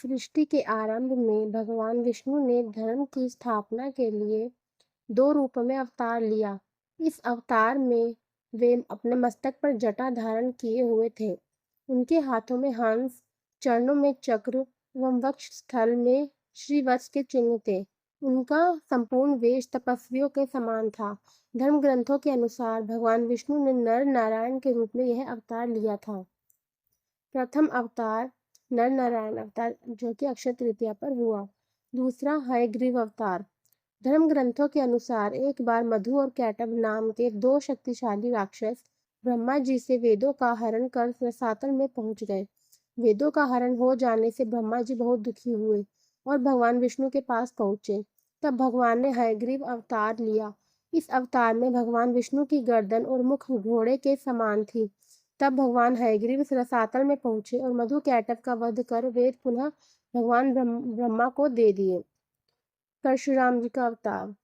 सृष्टि के आरंभ में भगवान विष्णु ने धर्म की स्थापना के लिए 2 रूपों में अवतार लिया। इस अवतार में वे अपने मस्तक पर जटा धारण किए हुए थे। उनके हाथों में हंस, चरणों में चक्र एवं वक्ष स्थल में श्रीवत्स के चिन्ह थे। उनका संपूर्ण वेश तपस्वियों के समान था। धर्म ग्रंथों के अनुसार भगवान विष्णु ने नर नारायण के रूप में यह अवतार लिया था। प्रथम अवतार नर नारायण अवतार जो कि अक्षय तृतीया पर हुआ। दूसरा हयग्रीव अवतार। धर्म ग्रंथों के अनुसार एक बार मधु और कैटभ नाम के 2 शक्तिशाली राक्षस ब्रह्मा जी से वेदों का हरण कर रसातल में पहुंच गए। वेदों का हरण हो जाने से ब्रह्मा जी बहुत दुखी हुए और भगवान विष्णु के पास पहुंचे। तब भगवान ने हयग्रीव अवतार लिया। इस अवतार में भगवान विष्णु की गर्दन और मुख घोड़े के समान थी। तब भगवान हयग्रीव इस रसातल में पहुंचे और मधु कैटभ का वध कर वेद पुनः भगवान ब्रह्मा को दे दिए। परशुराम जी का अवतार।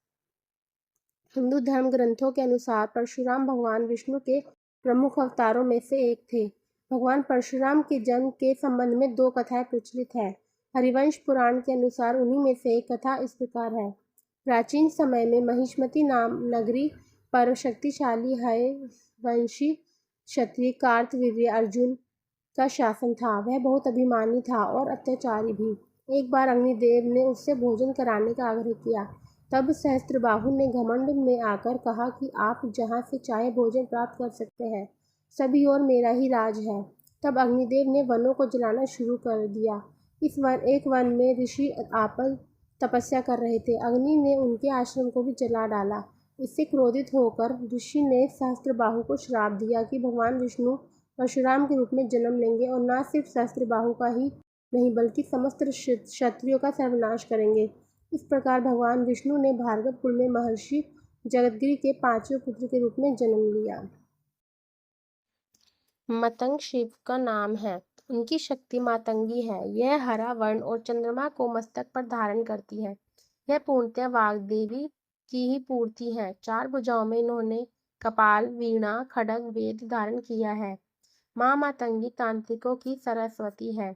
हिंदू धर्म ग्रंथों के अनुसार परशुराम भगवान विष्णु के प्रमुख अवतारों में से एक थे। भगवान परशुराम के जन्म के संबंध में 2 कथाएं प्रचलित है। हरिवंश पुराण के अनुसार उन्हीं में से एक कथा इस प्रकार है। प्राचीन समय में महिष्मती नाम नगरी पर शक्तिशाली हयवंशी क्षत्रिय कार्तवीर्य अर्जुन का शासन था। वह बहुत अभिमानी था और अत्याचारी भी। एक बार अग्निदेव ने उससे भोजन कराने का आग्रह किया। तब सहस्त्रबाहु ने घमंड में आकर कहा कि आप जहाँ से चाहे भोजन प्राप्त कर सकते हैं, सभी और मेरा ही राज है। तब अग्निदेव ने वनों को जलाना शुरू कर दिया। एक वन में ऋषि आपस तपस्या कर रहे थे। अग्नि ने उनके आश्रम को भी जला डाला। इससे क्रोधित होकर ऋषि ने सहस्त्रबाहु को श्राप दिया कि भगवान विष्णु परशुराम के रूप में जन्म लेंगे और न सिर्फ सहस्त्रबाहु का ही नहीं बल्कि समस्त क्षत्रियों का सर्वनाश करेंगे। इस प्रकार भगवान विष्णु ने भार्गव कुल में महर्षि जगदगिरि के 5वें पुत्र के रूप में जन्म लिया। मतंग शिव का नाम है। उनकी शक्ति मातंगी है। यह हरा वर्ण और चंद्रमा को मस्तक पर धारण करती है। यह पूर्णतः वाग्देवी की ही पूर्ति है। 4 भुजाओं में इन्होंने कपाल, वीणा, खड्ग, वेद धारण किया है। माँ मातंगी तांत्रिकों की सरस्वती है।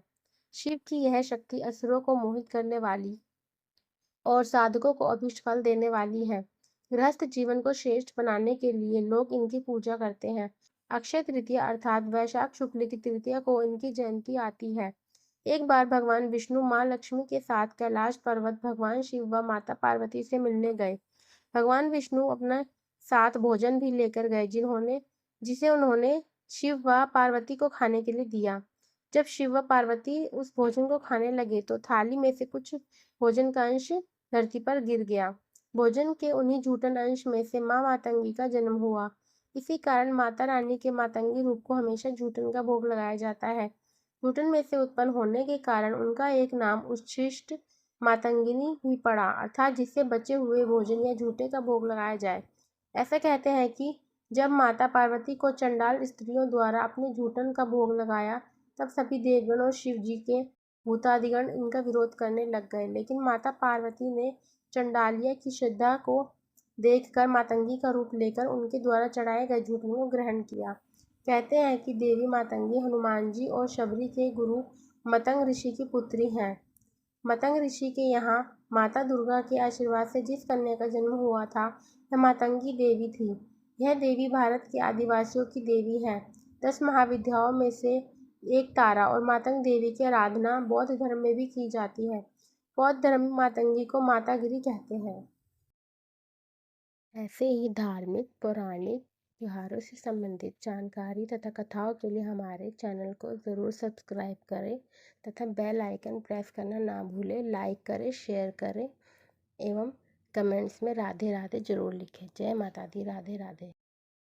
शिव की यह शक्ति असुरों को मोहित करने वाली और साधकों को अभीष्ट फल देने वाली है। गृहस्थ जीवन को श्रेष्ठ बनाने के लिए लोग इनकी पूजा करते हैं। अक्षय तृतीया अर्थात वैशाख शुक्ल की तृतीया को इनकी जयंती आती है। एक बार भगवान विष्णु माँ लक्ष्मी के साथ कैलाश पर्वत भगवान शिव व माता पार्वती से मिलने गए। भगवान विष्णु अपने साथ भोजन भी लेकर गए जिसे उन्होंने शिव व पार्वती को खाने के लिए दिया। जब शिव व पार्वती उस भोजन को खाने लगे तो थाली में से कुछ भोजन का अंश धरती पर गिर गया। भोजन के उन्हीं जूठन अंश में से माँ मातंगी का जन्म हुआ। इसी कारण माता रानी के मातंगी रूप को हमेशा जूठन का भोग लगाया जाता है। जूठन में से उत्पन्न होने के कारण उनका एक नाम उच्छिष्ट मातंगिनी ही पड़ा, अर्थात जिससे बचे हुए भोजन या जूठे का भोग लगाया जाए। ऐसा कहते हैं कि जब माता पार्वती को चंडाल स्त्रियों द्वारा अपने जूठन का भोग लगाया तब सभी देवगण और शिव जी के भूतादिगण इनका विरोध करने लग गए। लेकिन माता पार्वती ने चंडालिया की श्रद्धा को देखकर मातंगी का रूप लेकर उनके द्वारा चढ़ाए गए जूठन को ग्रहण किया। कहते हैं कि देवी मातंगी हनुमान जी और शबरी के गुरु मतंग ऋषि की पुत्री हैं। मतंग ऋषि के यहाँ माता दुर्गा के आशीर्वाद से जिस कन्या का जन्म हुआ था वह मातंगी देवी थी। यह देवी भारत के आदिवासियों की देवी है। 10 महाविद्याओं में से एक तारा और मातंग देवी की आराधना बौद्ध धर्म में भी की जाती है। बौद्ध धर्म में मातंगी को मातागिरी कहते हैं। ऐसे ही धार्मिक, पौराणिक त्योहारों से संबंधित जानकारी तथा कथाओं के लिए हमारे चैनल को ज़रूर सब्सक्राइब करें तथा बेल आइकन प्रेस करना ना भूलें। लाइक करें, शेयर करें एवं कमेंट्स में राधे राधे जरूर लिखें। जय माता दी। राधे राधे।